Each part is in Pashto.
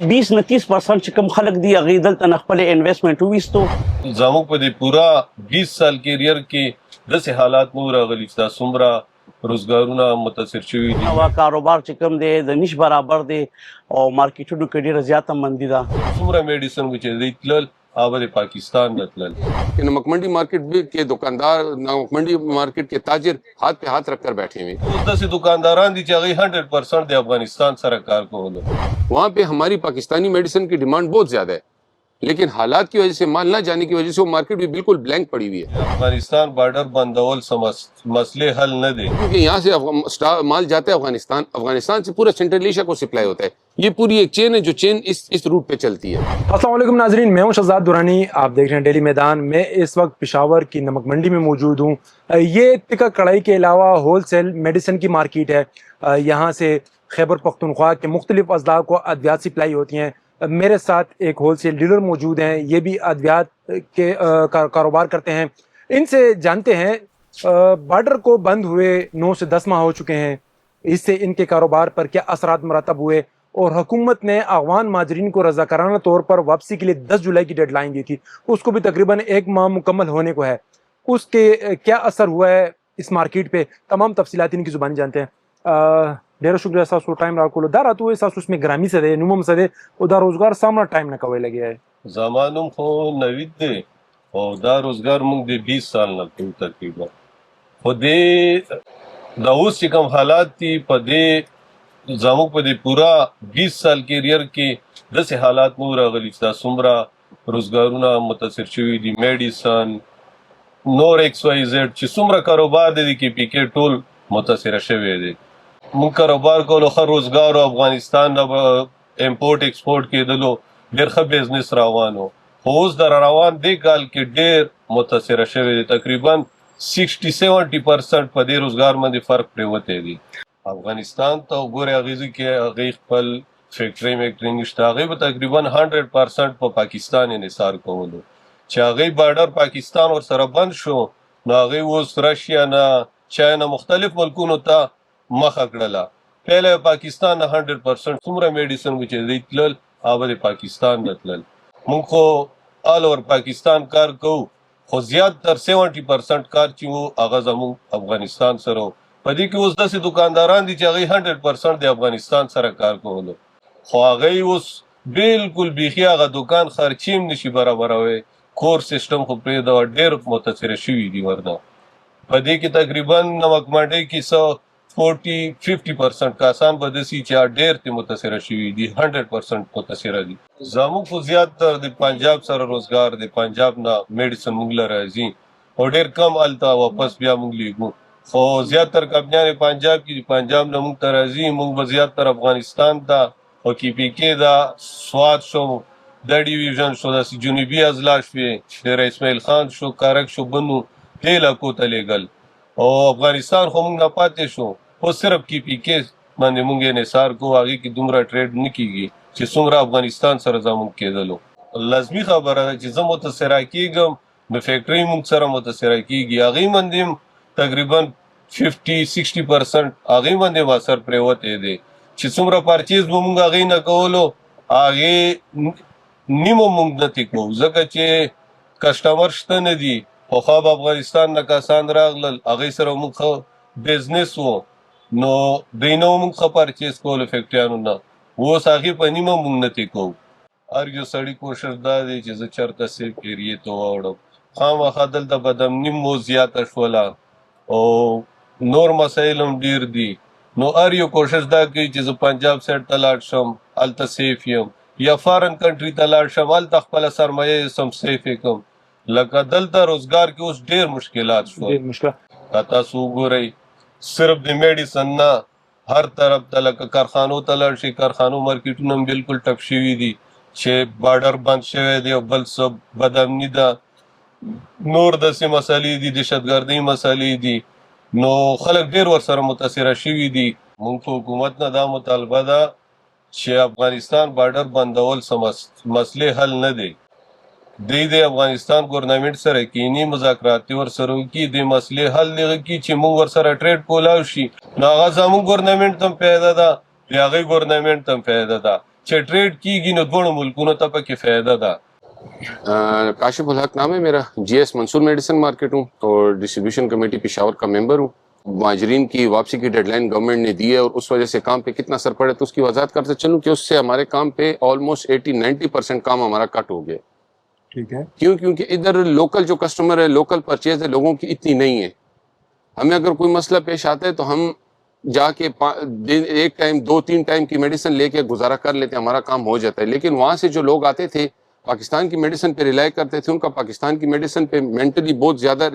20 نه 30% چې کوم خلک دی هغه دلته نه خپل انویسټمنټ وویستو. زموږ په دې پورا 20 سال کیریئر کې داسې حالات مو راغلي چې دا څومره روزګارونه متاثر شوي دي او کاروبار چې کوم دی د نش برابر دی او مارکیټونو کې ډیره زیاته مندي ده. څومره میډیسن چې دی تلل هغه د پاکستان نه تلل. कि नमक मंडी मार्केट के दुकानदार, नमक मंडी मार्केट के ताजिर हाथ पे हाथ रखकर बैठे हुए। اوس داسې دکانداران دي چې هغه 100% د افغانستان سره کار کولو. वहाँ पे हमारी पाकिस्तानी मेडिसिन की डिमांड बहुत ज्यादा है, लेकिन हालात की वजह से, माल ना जाने की वजह से वो मार्केट भी बिल्कुल ब्लैंक पड़ी हुई है। افغانستان بارډر بندول مسئلے حل نه دي क्योंकि यहाँ से माल जाता है अफगानिस्तान, अफगानिस्तान से पूरा सेंट्रल एशिया को सप्लाई होता है। ये पूरी एक चेन है जो चेन इस रूट पे चलती है। अस्सलाम वालेकुम नाजरीन, मैं हूं शहजाद दुरानी, आप देख रहे हैं डेली मैदान। मैं इस वक्त पेशावर की नमक मंडी में मौजूद हूं। ये तिक्का कढ़ाई के अलावा होलसेल मेडिसिन की मार्केट है। यहाँ से खैबर पख्तूनख्वा के मुख्तलिफ अजला को अद्वियात सप्लाई होती हैं। मेरे साथ एक होलसेल डीलर मौजूद हैं, ये भी अद्वियात के कारोबार करते हैं। इनसे जानते हैं बॉर्डर को बंद हुए 9 से 10 माह हो चुके हैं, इससे इनके कारोबार पर क्या असरात मरतब हुए और हुकूमत ने अफगान माजरीन को रजाकाराना तौर पर वापसी के लिए 10 जुलाई की डेडलाइन दी थी, उसको भी तकरीबन 1 माह मुकम्मल होने को है। उसके क्या असर हुआ है इस मार्केट पे, तमाम तफसीलात इनकी ज़ुबानी जानते हैं। ढेर शुक्रिया सासू टाइम राकुलो दार आतो सासू उसमें ग्रामी से दे नुमम से दे उदा रोजगार सामना टाइम न कवे लगे है زمانم خو نوید دی او دا روزګار موږ د 20 سال نه کوو تقریبا. خو دې دا اوس چې کوم حالات دي په دې زموږ په دې پورا 20 سال کیریئر کې داسې حالات مو راغلي چې دا څومره روزګارونه متاثر شوي دي. میډیسن نور ایکس وائی زیډ چې څومره کاروبار دی کې پی کې ټول متاثر شوی دی. موږ کاروبار کولو ښه روزګار او افغانستان نه امپورټ ایکسپورټ کېدلو ډېر ښه بزنس روانو. خو اوس د روان دې کال کې ډېر متاثره شوی دی. تقریبا 60-70% په دې روزګار باندې فرق پرېوتی دی. افغانستان ته وګورئ هغې کې هغې خپل فیکټرۍ میکټرۍ نشته. هغې به تقریبا 100% په پاکستان انحصار کولو چې هغې بارډر پاکستان ورسره بند شو نو هغې اوس رشیا نه چاینا مختلف ملکونو ته مخه کړله. پهله پاکستان نه 100% څومره میډیسن چې دی تلل هغه د پاکستان نه تلل. موږ خو آل اوور پاکستان کار کوو خو زیاتتر 70% کار چې وو هغه زموږ افغانستان سره و. په دې کې اوس داسې دکانداران دي چې هغوی 100% د افغانستان سره کار کولو خو هغوی اوس بالکل بیخي هغه دکان خرچې هم نشي برابروی. کور سیسټم خو پرېږده ډېر متاثره شوي دي. ورنه په دې کې تقریبا نمک منډۍ کې څه 40-50% کسان به داسې چې ډېر ترې متاثره شوي دي، 100% متاثره دي. زموږ خو زیاتتر د پنجاب سره روزګار دی. پنجاب نه میډیسن موږ له راځي او ډېر کم هلته واپس بیا موږ لیږو. خو زیاتتر کمپنیانې پنجاب کې دي، پنجاب نه موږ ته راځي. موږ به زیاتتر افغانستان ته او کې پی کې دا سوات شو، دا ډیویژن شو، داسې جنوبي اضلاع شوې، ډېر اسماعیل خان شو، کارک شو، بنو دې علاقو ته لیږل. او افغانستان خو موږ نه پاتې شو. خو صرف کې پی کې باندې موږ انحصار کوو. هغې کې دومره ټریډ نه کېږي چې څومره افغانستان سره زموږ کېدلو. لازمي خبره ده چې زه متاثره کېږم نو فیکټرۍ موږ سره متاثره کېږي. هغې باندې هم تقریبا 50-60% هغې باندې هم اثر پرېوتی دی چې څومره پرچیز به موږ هغې نه کولو هغې نیمه موږ نه ترې کوو ځکه چې کسټمر شته نه دي. پخوا به افغانستان نه کسان راغلل، هغې سره موږ ښه بزنس و نو دوی نه موږ ښه پرچیز کولو فیکټریانو نه. اوس هغې په نیمه موږ نه ترې کوو. هر یو سړي کوشش دا دی چې زه چېرته سیف ایریې ته واوړم. خامخا دلته بدامني مو زیاته شوله او نور مسایل هم ډېر دي نو هر یو کوشش دا کوي چې زه پنجاب سایډ ته لاړ شم، هلته سیف یم، یا فارن کنټري ته لاړ شم، هلته خپله سرمایه سم سیف یې کړم. لکه دلته روزګار کې اوس ډېر مشکلات شول. که تاسو وګورئ صرف د میډیسن نه هر طرف ته لکه کارخانو ته لاړ شئ، کارخانو مارکیټونه هم بالکل ټپ شوي دي چې بارډر بند شوی دی او بل څه بدامني ده، نور داسې مسالې دي، دهشتګردۍ مسالې دي نو خلک ډېر ورسره متاثره شوي دي. موږ په حکومت نه دا مطالبه ده چې افغانستان بارډر بندول څه مسلې حل نه دی. دوی د افغانستان ګورنمنټ سره کینی مذاکرات ورسره وکړي، د مسلې حل دغه کړي چې موږ ورسره ټریډ کولاو شي نو هغه زموږ ګورنمنټ ته هم فایده ده، د هغې ګورنمنټ ته هم فایده ده. چې ټریډ کیږي نو دواړو ملکونو ته پکې فایده ده. کاشف الحق نام ہے میرا, جی ایس منصور میڈیسن مارکیٹ ہوں اور ڈسٹریبیوشن کمیٹی پشاور کا ممبر ہوں. مہاجرین کی واپسی کی ڈیڈ لائن گورنمنٹ نے دی ہے اور اس وجہ سے کام پہ کتنا اثر پڑے تو اس کی وضاحت کرتے چلوں کہ اس سے ہمارے کام پہ آلموسٹ 80-90% کام ہمارا کٹ ہو گیا. ٹھیک ہے. کیونکہ ادھر لوکل جو کسٹمر ہے, لوکل پرچیز ہے, لوگوں کی اتنی نہیں ہے. ہمیں اگر کوئی مسئلہ پیش آتا ہے تو ہم جا کے ایک ٹائم 2-3 ٹائم کی میڈیسن لے کے گزارا کر لیتے ہیں, ہمارا کام ہو جاتا ہے. لیکن وہاں سے جو لوگ آتے تھے پاکستان کی میڈیسن پہ ریلائی کرتے تھے, ان کا پاکستان کی میڈیسن پہ مینٹلی بہت زیادہ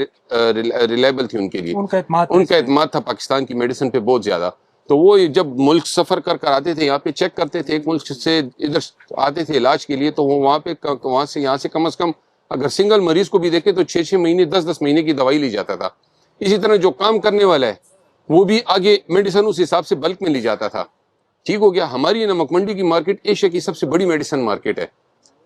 ریلائبل تھی ان کے لیے, ان کا اعتماد تھا پاکستان کی میڈیسن پہ بہت زیادہ. تو وہ جب ملک سفر کر آتے تھے یہاں پہ چیک کرتے تھے, ایک ملک سے ادھر آتے تھے علاج کے لیے, تو وہ وہاں سے یہاں سے کم از کم اگر سنگل مریض کو بھی دیکھے تو 6 مہینے 10 مہینے کی دوائی لی جاتا تھا. اسی طرح جو کام کرنے والا ہے وہ بھی آگے میڈیسن اس حساب سے بلک میں لی جاتا تھا. ٹھیک ہو گیا. ہماری یہ نمک منڈی کی مارکیٹ ایشیا کی سب سے بڑی میڈیسن مارکیٹ ہے.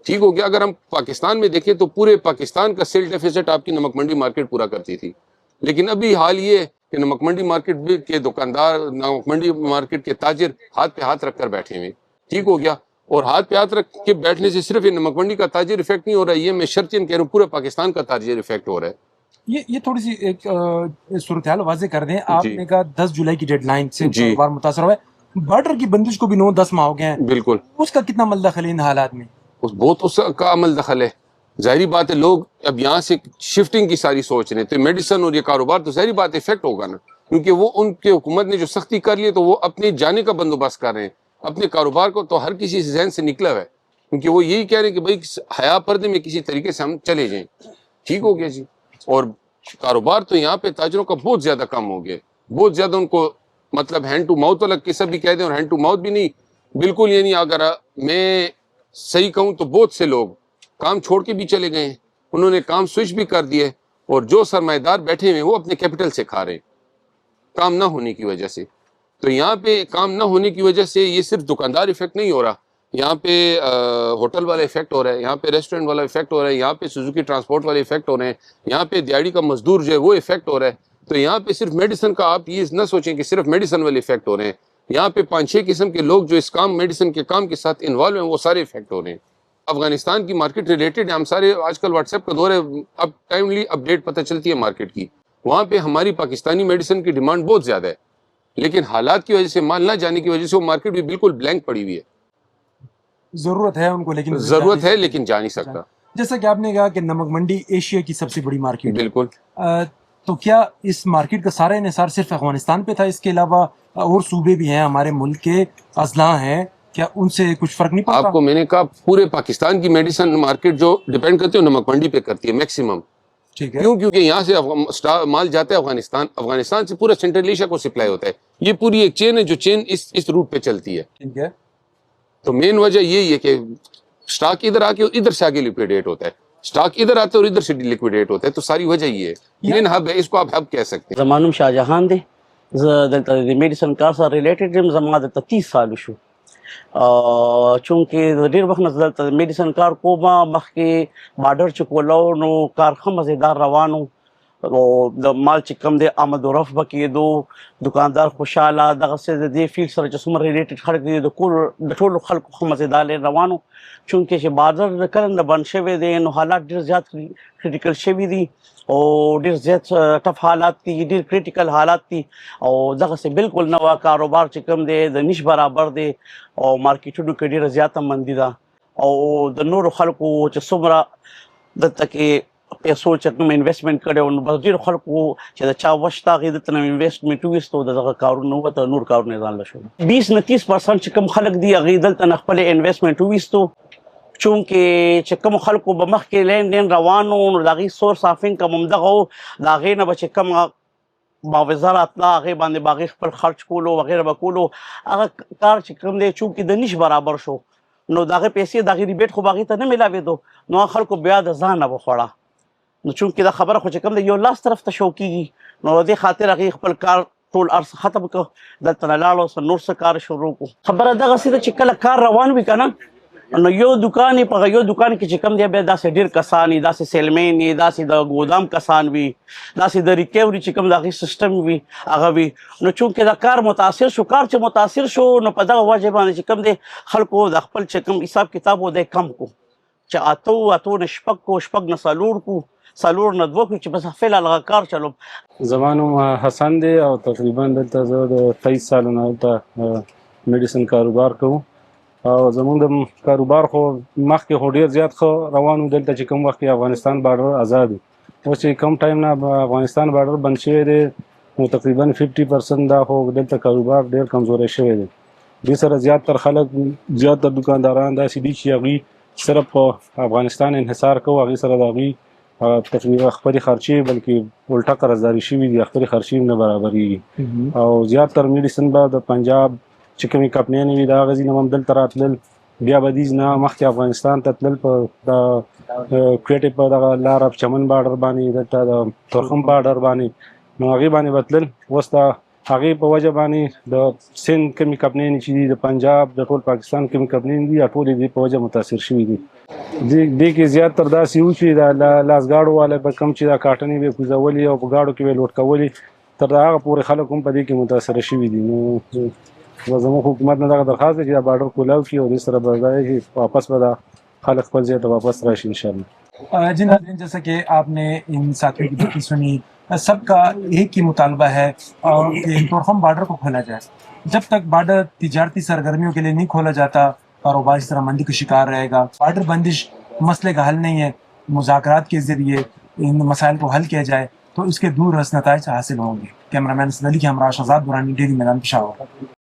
ٹھیک ہو گیا. اگر ہم پاکستان میں دیکھیں تو پورے پاکستان کا سیل ڈیفیسٹ آپ کی نمک منڈی مارکیٹ پورا کرتی تھی. لیکن ابھی حال یہ ہے کہ نمک منڈی مارکیٹ کے دکاندار, نمک منڈی مارکیٹ کے تاجر ہاتھ پہ ہاتھ رکھ کر بیٹھے ہوئے. ٹھیک ہو گیا. اور ہاتھ پہ ہاتھ رکھ کے بیٹھنے سے صرف یہ نمک منڈی کا تاجر افیکٹ نہیں ہو رہا ہے, یہ میں شرطن کہہ رہا ہوں پورے پاکستان کا تاجر افیکٹ ہو رہا ہے. یہ تھوڑی سی ایک صورتحال واضح کر دیں. آپ نے کہا 10 جولائی کی ڈیڈ لائن سے کاروبار متاثر ہوا ہے, بارڈر کی بندش کو بھی 9-10 ماہ ہو گئے ہیں. بالکل. اس کا کتنا عمل دخل ہے ان حالات میں؟ بہت اس کا عمل دخل ہے. ظاہری بات ہے لوگ اب یہاں سے شفٹنگ کی ساری سوچ رہے ہیں, تو میڈیسن اور یہ کاروبار تو ظاہری بات افیکٹ ہوگا نا, کیونکہ وہ ان کے حکومت نے جو سختی کر لی ہے تو وہ اپنے جانے کا بندوبست کر رہے ہیں. اپنے کاروبار کو تو ہر کسی ذہن سے نکلا ہوا ہے, کیونکہ وہ یہی کہہ رہے ہیں کہ بھائی حیا پردے میں کسی طریقے سے ہم چلے جائیں. ٹھیک ہو گیا جی. اور کاروبار تو یہاں پہ تاجروں کا بہت زیادہ کم ہو گیا, بہت زیادہ. ان کو مطلب ہینڈ ٹو ماؤتھ والا قصہ بھی کہہ دیں, اور ہینڈ ٹو ماؤتھ بھی نہیں بالکل. یہ نہیں, اگر میں صحیح کہوں تو بہت سے لوگ کام چھوڑ کے بھی چلے گئے ہیں, انہوں نے کام سوئچ بھی کر دیے, اور جو سرمایہ دار بیٹھے ہوئے وہ اپنے کیپٹل سے کھا رہے ہیں کام نہ ہونے کی وجہ سے. تو یہاں پہ کام نہ ہونے کی وجہ سے یہ صرف دکاندار افیکٹ نہیں ہو رہا, یہاں پہ ہوٹل والا افیکٹ ہو رہا ہے, یہاں پہ ریسٹورینٹ والا افیکٹ ہو رہا ہے, یہاں پہ سوزوکی ٹرانسپورٹ والے افیکٹ ہو رہے ہیں, یہاں پہ دیہڑی کا مزدور جو ہے وہ افیکٹ ہو رہا ہے. تو یہاں پہ صرف میڈیسن کا آپ یہ نہ سوچیں کہ صرف میڈیسن والے افیکٹ ہو رہے ہیں, یہاں پہ 5-6 قسم کے لوگ جو اس کام میڈیسن کے کام کے ساتھ انوالو ہیں وہ سارے افیکٹ ہو رہے ہیں. افغانستان کی مارکیٹ ریلیٹڈ ہے, ہم سارے آج کل واٹس ایپ کا دور ہے, اب ٹائملی اپڈیٹ پتہ چلتی ہے مارکیٹ کی. وہاں پہ ہماری پاکستانی میڈیسن کی ڈیمانڈ بہت زیادہ ہے, لیکن حالات کی وجہ سے, مال نہ جانے کی وجہ سے وہ مارکیٹ بھی بالکل بلینک پڑی ہوئی ہے. ضرورت ہے ان کو, لیکن ضرورت ہے لیکن جا نہیں سکتا. جیسا کہ آپ نے کہا کہ نمک منڈی ایشیا کی سب سے بڑی مارکیٹ ہے. بالکل. تو کیا اس مارکیٹ کا سارا انحصار صرف افغانستان پہ تھا؟ اس کے علاوہ اور صوبے بھی ہیں ہمارے ملک کے, اضلاع ہیں, کیا ان سے کچھ فرق نہیں پڑتا؟ آپ کو میں نے کہا پورے پاکستان کی میڈیسن مارکیٹ جو ڈیپینڈ کرتی ہے نمک منڈی پہ کرتی ہے میکسیمم. ٹھیک ہے. کیونکہ یہاں سے مال جاتا ہے افغانستان, افغانستان سے پورا سینٹرل ایشیا کو سپلائی ہوتا ہے. یہ پوری ایک چین ہے جو چین اس روٹ پہ چلتی ہے. ٹھیک ہے. تو مین وجہ یہی ہے کہ سٹاک ادھر آ کے ادھر سے آگے لیکویڈیٹ ہوتا ہے, سٹاک ادھر آتا ہے اور ادھر سے لیکویڈیٹ ہوتا ہے. تو ساری وجہ یہ ہے, مین ہب ہے, اس کو آپ ہب کہہ سکتے ہیں. زمانم شاہ جہان دی دلته د میډیسن کار سره ریلیټډ یم. زما دلته 30 سال شو, چونکې د ډېر وخت نه دلته د میډیسن کار کوم. مخکې بارډر چې کولو نو کار ښه مزېدار روان و, او د مال چې کوم دی آمد و رفع به کېدو, دکاندار خوشحاله. دغسې د دې فیلډ سره چې څومره ریلیټډ خلک دي د ټولو خلکو ښه مزېدار روان و. چونکې چې بارډر کله نه بند شوی دی نو حالات ډېر زیات کریټیکل شوي دي, او ډېر زیات ټف حالات دي, ډېر کریټیکل حالات دي. او دغسې بالکل نوه کاروبار چې کوم دی د نش برابر دی, او مارکیټونو کې ډېره زیاته مندي ده. او د نورو خلکو چې څومره دلته کې پیسو چې کوم انویسټمنټ کړی نو بس ډېرو خلکو چې د چا وش ته هغې دلته نه انویسټمنټ وویستو, د دغه کارونه ووته, نور کارونه یې ځان له شول. 20-30% چې کوم خلک دي هغې دلته نه خپل انویسټمنټ وویستو, چونکې چې کوم خلکو به مخکې لین دین روان و نو د هغې سورس آف انکم همدغه و. د هغې نه به چې کوم معاوضه راتله هغې باندې به هغې خپل خرچ کولو وغیره به کولو. هغه کار چې کوم دی چونکې د نش برابر شو نو د هغې پیسې د هغې ریبیټ خو به هغې ته نه میلاوېدو, نو هغه خلکو بیا د ځانه به خوړه. نو چونکې دا خبره خو چې کوم دی یو لاس طرف ته شو کېږي, نو د دې خاطر هغې خپل کار ټول ارڅ ختم کړ, دلته نه لاړو, نور څه کار شروع کړو. خبره دغسې ده چې کله کار روان وي که نه, نو یو دکان په یو دکان کې چې کم دی بیا داسې ډېر کسان وي، داسې سیلمین وي، داسې د ګودام کسان وي، داسې د ریکوري چې کوم د هغې سیسټم وي هغه وي. نو چونکې دا کار متاثر شو، کار چې متاثر شو نو په دغه وجه باندې چې کوم دی خلکو د خپل چې کوم حساب کتاب و دی کم کو، چې اتو نه شپږ کو، شپږ نه څلور کو، څلور نه دوه کو، چې بس فعلا هغه کار چلو. زما نوم حسن دی او تقریبا دلته زه د 23 سالونه دلته میډیسن کاروبار کوم او زموږ د کاروبار خو مخکې خو ډېر زیات ښه روان و. دلته چې کوم وخت کې افغانستان بارډر آزاد و، اوس چې کم ټایم نه افغانستان بارډر بند شوی دی نو تقریبا 50% دا خو دلته کاروبار ډېر کمزوری شوی دی. دې سره زیاتر خلک، زیاتر دکانداران داسې دي چې هغوی صرف په افغانستان انحصار کوي، هغوی سره د هغوی تقریبا خپلې خرچې بلکې الټا قرضداري شوي دي، خپلې خرچې هم نه برابرېږي. او زیاتر میډیسن به د پنجاب چې کومې کمپنیانې وي د هغه ځای نه هم دلته راتلل، بیا به دې نه مخکې افغانستان ته تلل په د کوټې په دغه لاره چمن بارډر باندې، دلته د تورخم بارډر باندې، نو هغې باندې به تلل. اوس د هغې په وجه باندې د سند کومې کمپنیانې چې دي، د پنجاب، د ټول پاکستان کومې کمپنیانې دي، ټولې دې په وجه متاثر شوي دي. دې کې زیاتر داسې و چې د لاسګاډو والا به کوم چې دا کاټنې به کوزولې او په ګاډو کې به لوټ کولې، تر هغه پورې خلک هم په دې کې متاثره شوي دي. نو زموږ حکومت نه دغه درخواست دی چې دا بارډر کولاو کړي او دې سره به دا چې واپس به دا خلک خپل ځای ته واپس راشي انشاءاللہ. जी नाज़रीन, जैसा कि आपने इन साथियों की बातें सुनी, सबका एक ही मुतालबा है कि तोरखम बॉर्डर को खोला जाए. जब तक बॉर्डर तिजारती सरगर्मियों के लिए नहीं खोला जाता, कारोबार इस तरह मंदी का शिकार रहेगा. बॉर्डर बंदिश मसले का हल नहीं है, मुज़ाकरात के ज़रिए इन मसाइल को हल किया जाए तो इसके दूर रस नताइज हासिल होंगे. कैमरामैन सदली के हमरा शहजाद दुरानी, डेली मैदान, पेशावर.